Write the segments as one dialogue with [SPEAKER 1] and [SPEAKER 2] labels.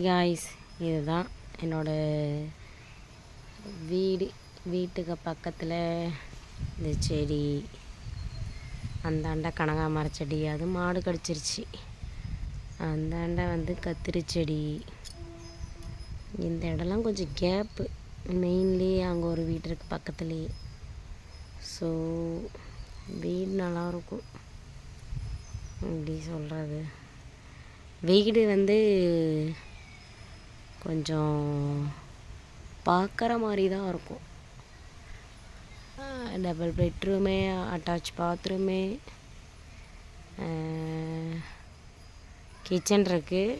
[SPEAKER 1] Guys, இதுதான் என்னோட வீட்டுக்கு பக்கத்தில் இந்த செடி, அந்தாண்ட கனகாமர செடி, அது மாடு கடிச்சிருச்சு. அந்தாண்ட வந்து கத்திரி செடி. இந்த இடம்லாம் கொஞ்சம் கேப்பு, மெயின்லி அங்கே ஒரு வீடு இருக்குது பக்கத்துலேயே. ஸோ வீடு நல்லாயிருக்கும். எப்படி சொல்கிறது, வீடு வந்து கொஞ்சம் பார்க்குற மாதிரி தான் இருக்கும். Double bedroom, attach bathroom, kitchen இருக்குது,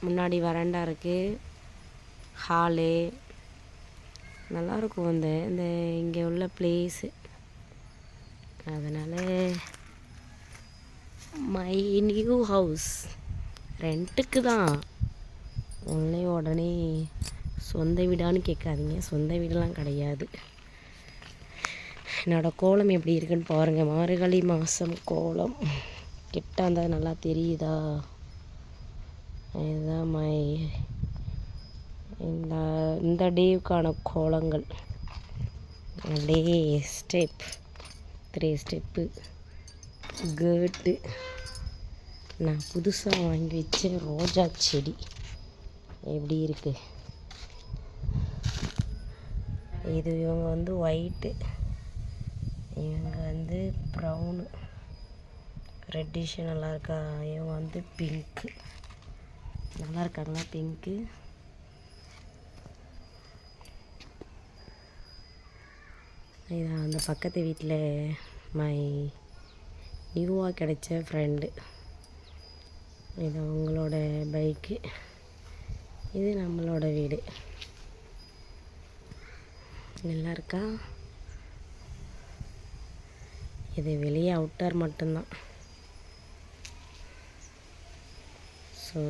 [SPEAKER 1] முன்னாடி வராண்டா இருக்குது, ஹாலு. நல்லாயிருக்கும் இந்த இங்கே உள்ள ப்ளேஸு. அதனால் மை நியூ ஹவுஸ் ரெண்ட்டுக்கு தான். உடனே சொந்த வீடான்னு கேட்காதீங்க, சொந்த வீடெலாம் கிடையாது. என்னோடய கோலம் எப்படி இருக்குன்னு பாருங்கள். மார்கழி மாதம் கோலம் கிட்ட வந்தால் நல்லா தெரியுதா? இதுதான் இந்த டேவுக்கான கோலங்கள். அப்படியே ஸ்டெப் 3 ஸ்டெப்பு கேட்டு. நான் புதுசாக வாங்கி வச்ச ரோஜா செடி எப்படி இருக்குது. இது இவங்க வந்து ஒயிட்டு, இவங்க வந்து ப்ரௌனு, ரெட்டிஷ் நல்லா இருக்கா. இவங்க வந்து பிங்க்கு. நல்லா இருக்காங்களா பிங்க்கு? இதான் அந்த பக்கத்து வீட்டில் மை நியூவாக கிடைச்ச ஃப்ரெண்டு. இது அவங்களோட பைக்கு, இது நம்மளோட வீடு. நல்லா இருக்கா? இது வெளியே அவுட்டர் மட்டும்தான். ஸோ